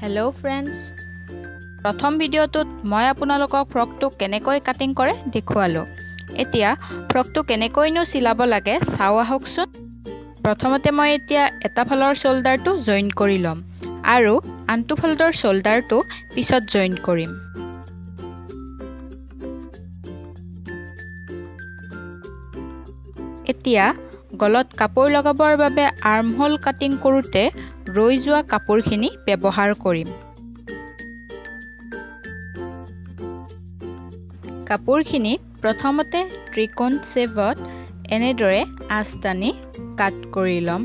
Hello friends. প্ৰথম ভিডিঅ'টোত মই আপোনালোকক ফ্ৰকটো কেনেকৈ কাটিং কৰে দেখুৱালো। এতিয়া ফ্ৰকটো কেনেকৈনো চিলাব লাগে চাও আহকচোন। প্ৰথমতে মই এতিয়া এটা ফালৰ শোল্ডাৰটো জইন কৰি লম আৰু আনটো ফালৰ শোল্ডাৰটো পিছত জইন কৰিম। এতিয়া গলত কাপোৰ লগাবৰ বাবে আৰ্মহোল কাটিং কৰোতে ৰৈ যোৱা কাপোৰখিনি ব্যৱহাৰ কৰিম। কাপোৰখিনি প্ৰথমতে ত্ৰিকোণ শেপত এনেদৰে আঁচ টানি কাট কৰি লম।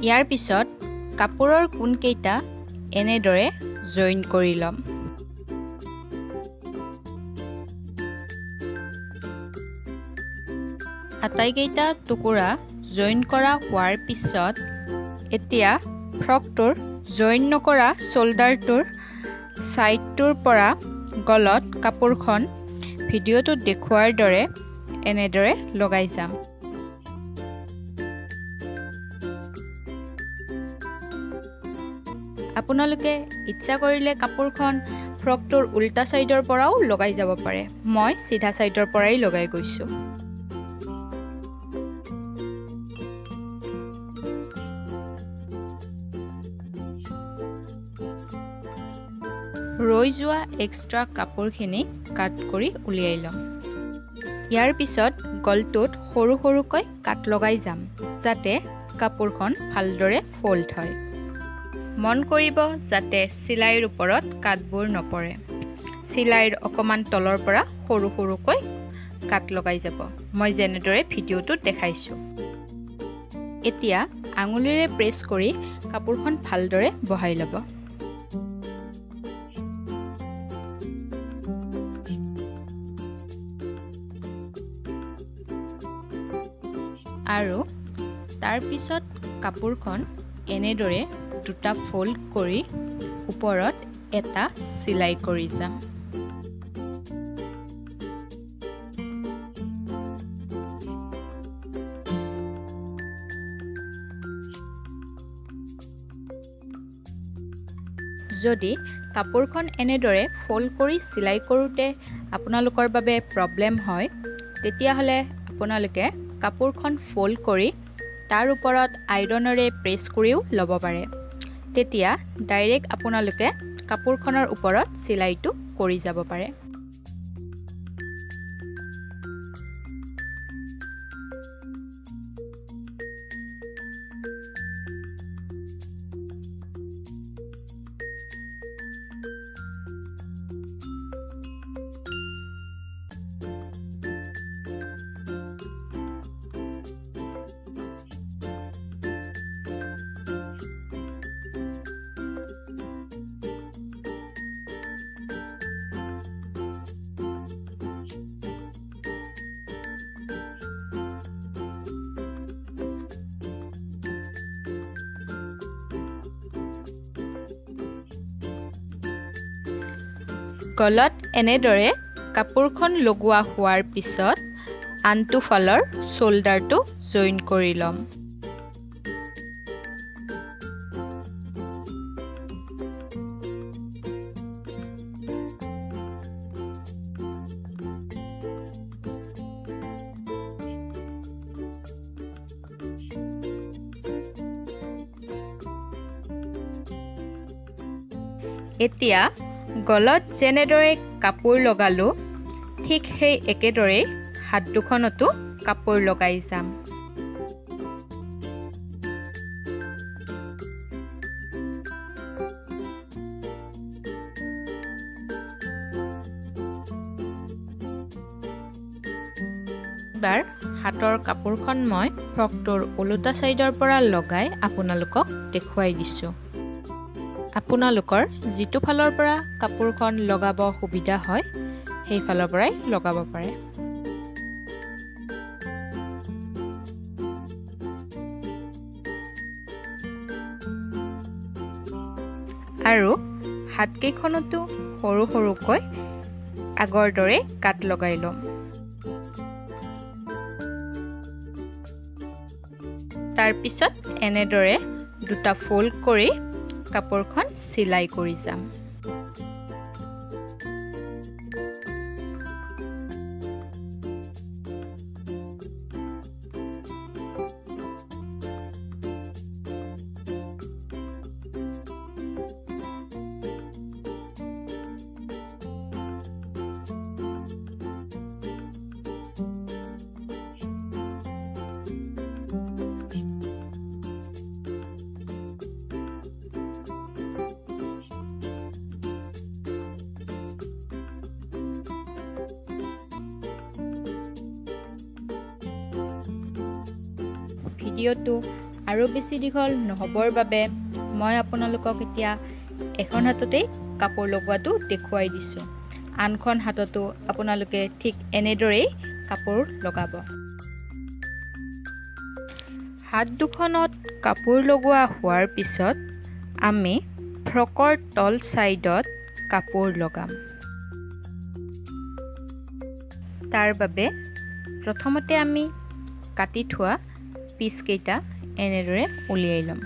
ইয়াৰ পিছত কাপোৰৰ কোণকেইটা এনেদৰে জইন কৰি লম। আটাইকেইটা টুকুৰা জইন কৰা হোৱাৰ পিছত এতিয়া ফ্ৰকটোৰ জইন নকৰা শোল্ডাৰটোৰ সাইডটোৰ পৰা গলত কাপোৰখন ভিডিঅ'টোত দেখুৱাৰ দৰে এনেদৰে লগাই যাম। আপোনালোকে ইচ্ছা কৰিলে কাপোৰখন ফ্ৰকটোৰ উল্টা সাইডৰ পৰাও লগাই যাব পাৰে। মই সিধা সাইডৰ পৰাই লগাই গৈছো। ৰৈ যোৱা এক্সট্ৰা কাপোৰখিনি কাট কৰি উলিয়াই লম। ইয়াৰ পিছত গলটোত সৰু সৰুকৈ কাট লগাই যাম যাতে কাপোৰখন ভালদৰে ফল্ড হয়। মন কৰিব যাতে চিলাইৰ ওপৰত কাটবোৰ নপৰে। চিলাইৰ অকমান তলৰ পৰা সৰু সৰুকৈ কাট লগাই যাব, মই যেনেদৰে ভিডিঅ'টোত দেখাইছো। এতিয়া আঙুলিৰে প্ৰেছ কৰি কাপোৰখন ভালদৰে বহাই ল'ব। আৰু তাৰ পিছত কাপোৰখন এনেদৰে দুটা ফল্ড কৰি ওপৰত এটা চিলাই কৰি যাম। যদি কাপোৰখন এনেদৰে ফল্ড কৰি চিলাই কৰোঁতে আপোনালোকৰ বাবে প্ৰব্লেম হয়, তেতিয়াহ'লে আপোনালোকে কাপোৰখন ফল্ড কৰি তাৰ ওপৰত আইৰণৰে প্ৰেছ কৰিও ল'ব পাৰে। তেতিয়া ডাইৰেক্ট আপোনালোকে কাপোৰখনৰ ওপৰত চিলাইটো কৰি যাব পাৰে। গলত এনেদৰে কাপোৰখন লগোৱা হোৱাৰ পিছত আনটো ফালৰ শোল্ডাৰটো জইন কৰি ল'ম। এতিয়া গলত যেনেদৰে কাপোৰ লগালো ঠিক সেই একেদৰেই হাত দুখনতো কাপোৰ লগাই যাম। এবাৰ হাতৰ কাপোৰখন মই ফ্ৰকটোৰ ওলোটা সাইডৰ পৰা লগাই আপোনালোকক দেখুৱাই দিছো। আপোনালোকৰ যিটো ফালৰ পৰা কাপোৰখন লগাব সুবিধা হয় সেই ফালৰ পৰাই লগাব পাৰে। আৰু হাতকেইখনতো সৰু সৰুকৈ আগৰ দৰে কাট লগাই ল'ম। তাৰ পিছত এনেদৰে দুটা ফল্ড কৰি কাপোৰখন চিলাই কৰি যাম। ভিডিঅ'টো আৰু বেছি দীঘল নহ'বৰ বাবে মই আপোনালোকক এতিয়া এখন হাততেই কাপোৰ লগোৱাটো দেখুৱাই দিছোঁ। আনখন হাততো আপোনালোকে ঠিক এনেদৰেই কাপোৰ লগাব। হাত দুখনত কাপোৰ লগোৱা হোৱাৰ পিছত আমি ফ্ৰকৰ তল ছাইডত কাপোৰ লগাম। তাৰ বাবে প্ৰথমতে আমি কাটি থোৱা পিচকেইটা এনেদৰে উলিয়াই ল'ম।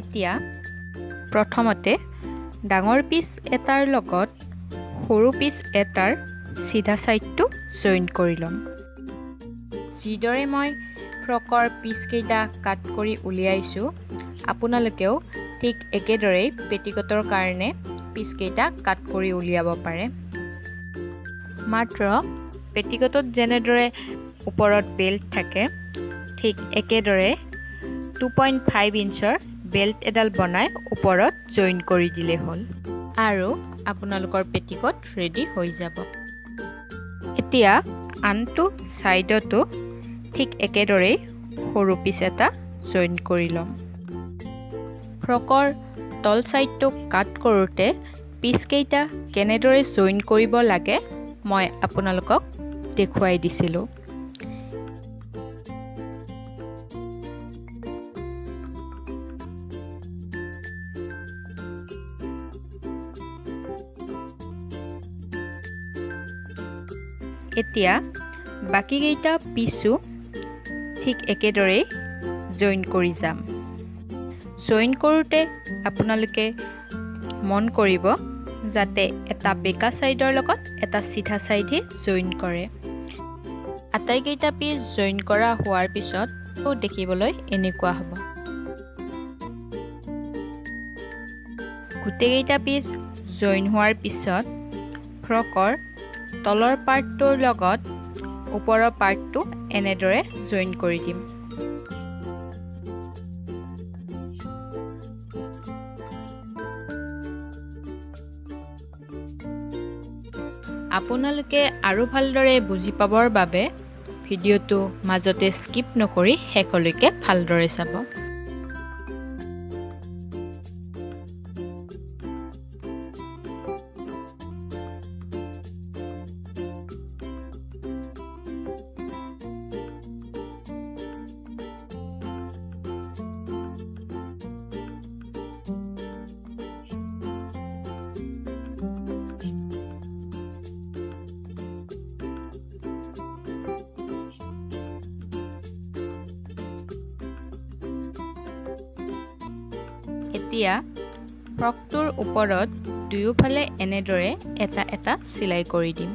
এতিয়া প্ৰথমতে ডাঙৰ পিচ এটাৰ লগত সৰু পিচ এটাৰ চিধা ছাইডটো জইন কৰি ল'ম। যিদৰে মই ফ্ৰকৰ পিচকেইটা কাট কৰি উলিয়াইছোঁ, আপোনালোকেও ঠিক একেদৰেই পেটিকোটৰ কাৰণে পিচকেইটা কাট কৰি উলিয়াব পাৰে। মাত্ৰ পেটিকোটত যেনেদৰে ওপৰত বেল্ট থাকে, ঠিক একেদৰে 2.5 ইঞ্চৰ বেল্ট এডাল বনাই ওপৰত জইন কৰি দিলে হ'ল আৰু আপোনালোকৰ পেটিকোট ৰেডি হৈ যাব। এতিয়া আনটো ছাইডতো ঠিক একেদৰেই সৰু পিচ এটা জইন কৰি ল'ম। ফ্ৰকৰ তল ছাইডটো কাট কৰোঁতে পিচকেইটা কেনেদৰে জইন কৰিব লাগে মই আপোনালোকক দেখুৱাই দিছিলোঁ। এতিয়া বাকীকেইটা পিচো ঠিক একেদৰেই জইন কৰি যাম। জইন কৰোঁতে আপোনালোকে মন কৰিব যাতে এটা বেকা ছাইডৰ লগত এটা চিধা ছাইডে জইন কৰে। আটাইকেইটা পিচ জইন কৰা হোৱাৰ পিছত দেখিবলৈ এনেকুৱা হ'ব। গোটেইকেইটা পিচ জইন হোৱাৰ পিছত ফ্ৰকৰ তলৰ পাৰ্টটোৰ লগত ওপৰৰ পাৰ্টটো এনেদৰে জইন কৰি দিম। আপোনালোকে আৰু ভালদৰে বুজি পাবৰ বাবে ভিডিঅ'টো মাজতে স্কিপ নকৰি শেষলৈকে ভালদৰে চাব। এতিয়া ফ্ৰকটোৰ ওপৰত দুয়োফালে এনেদৰে এটা এটা চিলাই কৰি দিম।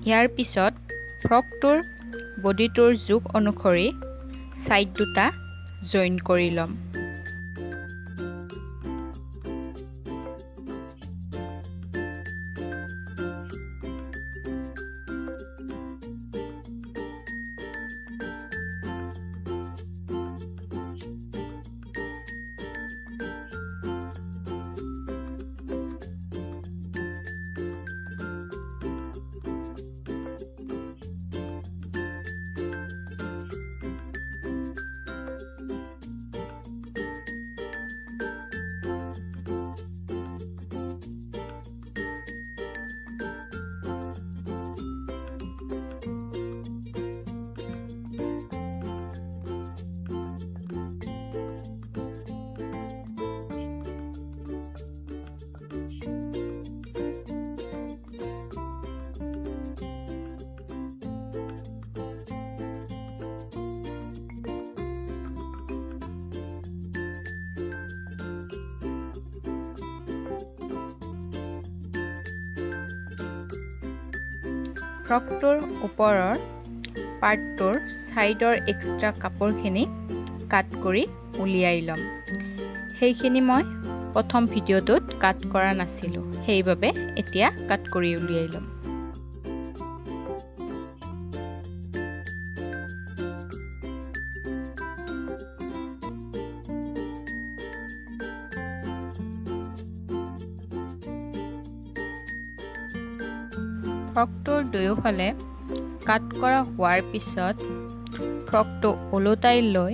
ইয়াৰ পিছত ফ্ৰকটোৰ বডিটোৰ জোখ অনুসৰি সাইড দুটা জইন কৰি লম। ফ্ৰকটোৰ ওপৰৰ পাৰ্টটোৰ সাইডৰ এক্সট্ৰা কাপোৰখিনি কাট কৰি উলিয়াই ল'ম। সেইখিনি মই প্ৰথম ভিডিঅ'টোত কাট কৰা নাছিলোঁ, সেইবাবে এতিয়া কাট কৰি উলিয়াই ল'ম। ফ্ৰকটোৰ দুয়োফালে কাট কৰা হোৱাৰ পিছত ফ্ৰকটো ওলোটাই লৈ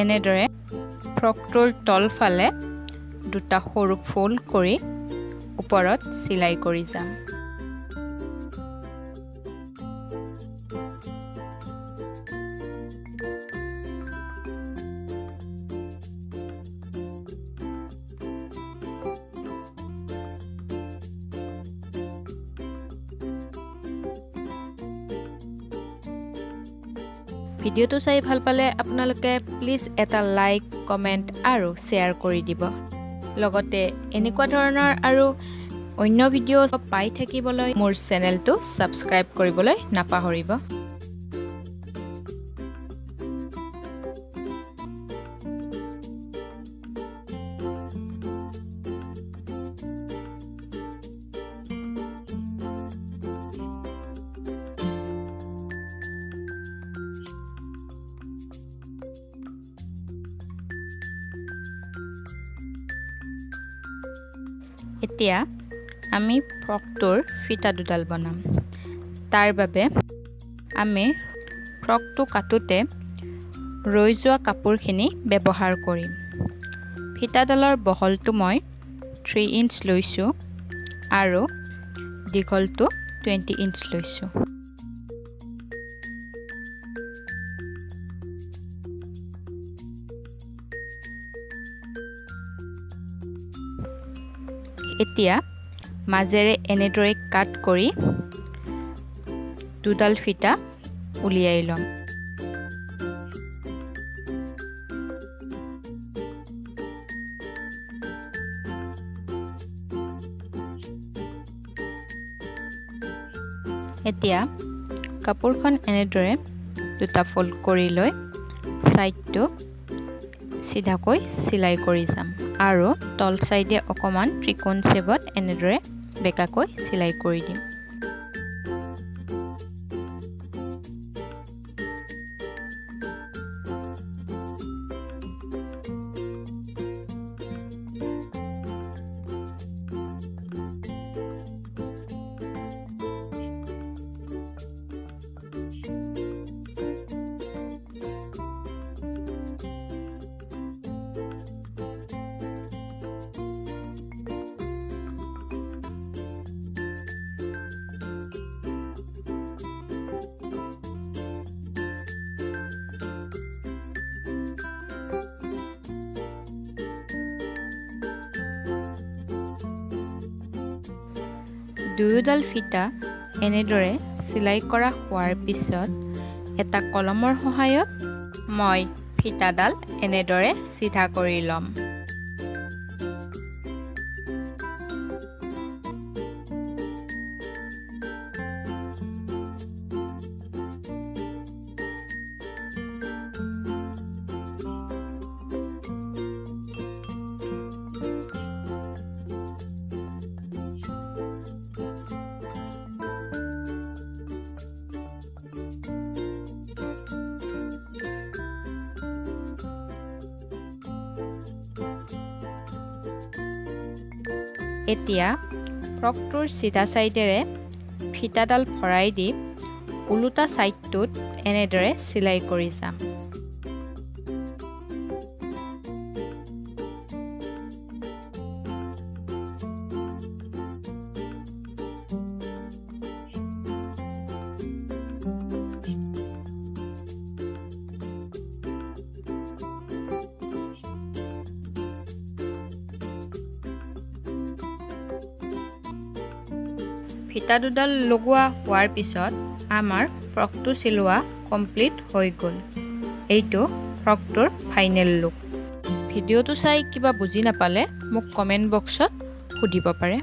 এনেদৰে ফ্ৰকটোৰ তলফালে দুটা সৰু ফল্ড কৰি ওপৰত চিলাই কৰি যাম। ভিডিঅ'টো চাই ভাল পালে আপোনালোকে প্লিজ এটা লাইক, কমেণ্ট আৰু শ্বেয়াৰ কৰি দিব। লগতে এনেকুৱা ধৰণৰ আৰু অন্য ভিডিঅ' পাই থাকিবলৈ মোৰ চেনেলটো ছাবস্ক্ৰাইব কৰিবলৈ নাপাহৰিব। এতিয়া আমি ফ্ৰকটোৰ ফিটা দুডাল বনাম। তাৰ বাবে আমি ফ্ৰকটো কাটোতে ৰৈ যোৱা কাপোৰখিনি ব্যৱহাৰ কৰিম। ফিটাডালৰ বহলটো মই 3 ইঞ্চ লৈছোঁ আৰু দীঘলটো 20 ইঞ্চ লৈছোঁ। এতিয়া মাজেৰে এনেদৰে কাট কৰি দুডাল ফিটা উলিয়াই ল'ম। এতিয়া কাপোৰখন এনেদৰে দুটা ফল্ড কৰি লৈ সাইডটো চিধাকৈ চিলাই কৰি যাম আৰু তল সাইডে অকমান ত্ৰিকোণ শেপত এনেদৰে বেকাকৈ চিলাই কৰি দিম। দুয়োডাল ফিটা এনেদৰে চিলাই কৰা হোৱাৰ পিছত এটা কলমৰ সহায়ত মই ফিটাডাল এনেদৰে চিধা কৰি ল'ম। এতিয়া ফ্ৰকটোৰ চিধা চাইডেৰে ফিটাডাল ভৰাই দি ওলোটা চাইডটোত এনেদৰে চিলাই কৰি যাম। ফিটা দুডাল লগোৱা হোৱাৰ পিছত আমাৰ ফ্ৰকটো চিলোৱা কমপ্লিট হৈ গ'ল। এইটো ফ্ৰকটোৰ ফাইনেল লুক। ভিডিঅ'টো চাই কিবা বুজি নাপালে মোক কমেণ্ট বক্সত সুধিব পাৰে।